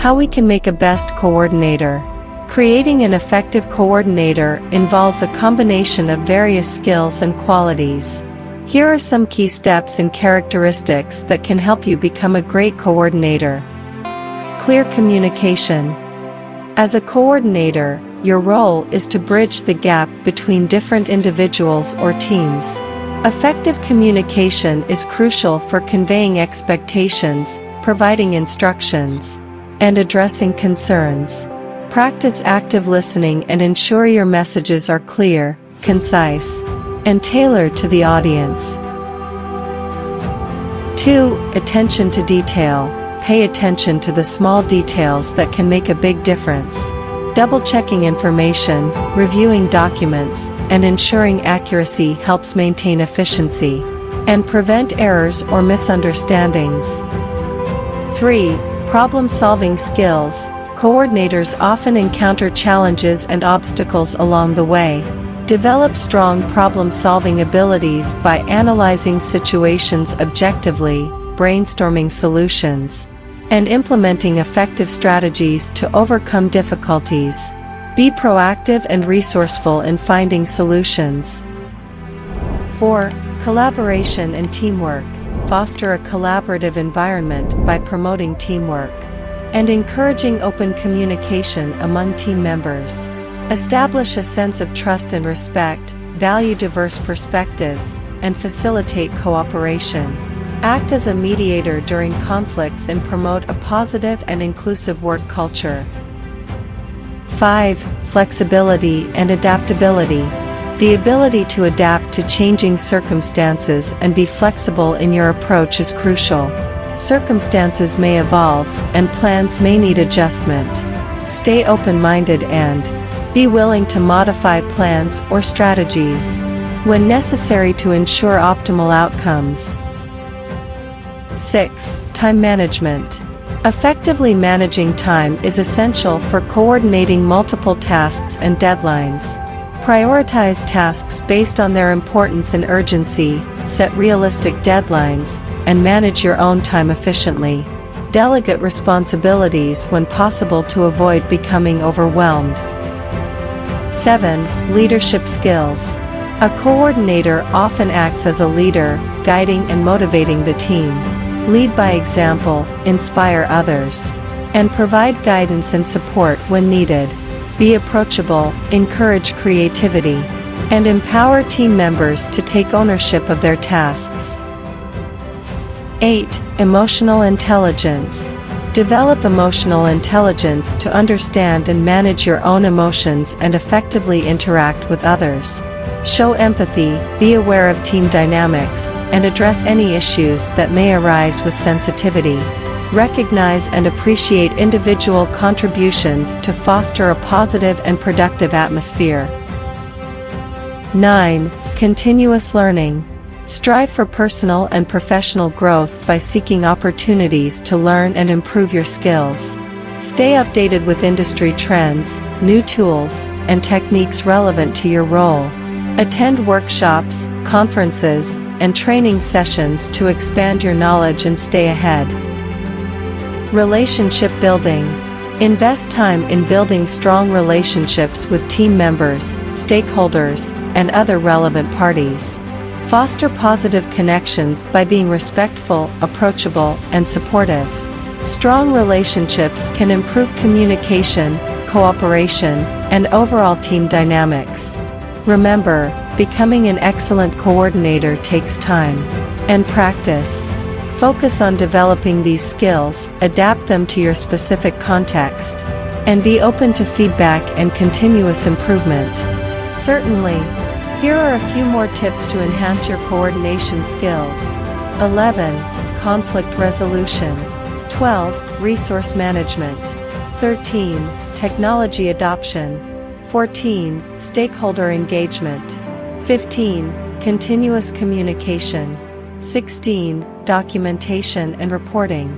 How we can make a best coordinator. Creating an effective coordinator involves a combination of various skills and qualities. Here are some key steps and characteristics that can help you become a great coordinator. Clear communication. As a coordinator, your role is to bridge the gap between different individuals or teams. Effective communication is crucial for conveying expectations, providing instructions, and addressing concerns. Practice active listening and ensure your messages are clear, concise, and tailored to the audience. 2. Attention to detail. Pay attention to the small details that can make a big difference. Double-checking information, reviewing documents, and ensuring accuracy helps maintain efficiency and prevent errors or misunderstandings. 3. Problem-solving skills. Coordinators often encounter challenges and obstacles along the way. Develop strong problem-solving abilities by analyzing situations objectively, brainstorming solutions, and implementing effective strategies to overcome difficulties. Be proactive and resourceful in finding solutions. 4. Collaboration and teamwork. Foster a collaborative environment by promoting teamwork and encouraging open communication among team members. Establish a sense of trust and respect, value diverse perspectives, and facilitate cooperation. Act as a mediator during conflicts and promote a positive and inclusive work culture. 5. Flexibility and adaptability. The ability to adapt to changing circumstances and be flexible in your approach is crucial. Circumstances may evolve, and plans may need adjustment. Stay open-minded and be willing to modify plans or strategies when necessary to ensure optimal outcomes. 6. Time management. Effectively managing time is essential for coordinating multiple tasks and deadlines. Prioritize tasks based on their importance and urgency, set realistic deadlines, and manage your own time efficiently. Delegate responsibilities when possible to avoid becoming overwhelmed. 7. Leadership skills. A coordinator often acts as a leader, guiding and motivating the team. Lead by example, inspire others, and provide guidance and support when needed. Be approachable, encourage creativity, and empower team members to take ownership of their tasks. 8. Emotional intelligence. Develop emotional intelligence to understand and manage your own emotions and effectively interact with others. Show empathy, be aware of team dynamics, and address any issues that may arise with sensitivity. Recognize and appreciate individual contributions to foster a positive and productive atmosphere. 9. Continuous learning. Strive for personal and professional growth by seeking opportunities to learn and improve your skills. Stay updated with industry trends, new tools, and techniques relevant to your role. Attend workshops, conferences, and training sessions to expand your knowledge and stay ahead. Relationship building. Invest time in building strong relationships with team members, stakeholders, and other relevant parties. Foster positive connections by being respectful, approachable, and supportive. Strong relationships can improve communication, cooperation, and overall team dynamics. Remember, becoming an excellent coordinator takes time and practice. Focus on developing these skills, adapt them to your specific context, and be open to feedback and continuous improvement. Certainly, here are a few more tips to enhance your coordination skills. 11. Conflict resolution. 12. Resource management. 13. Technology adoption. 14. Stakeholder engagement. 15. Continuous communication. 16. Documentation and reporting.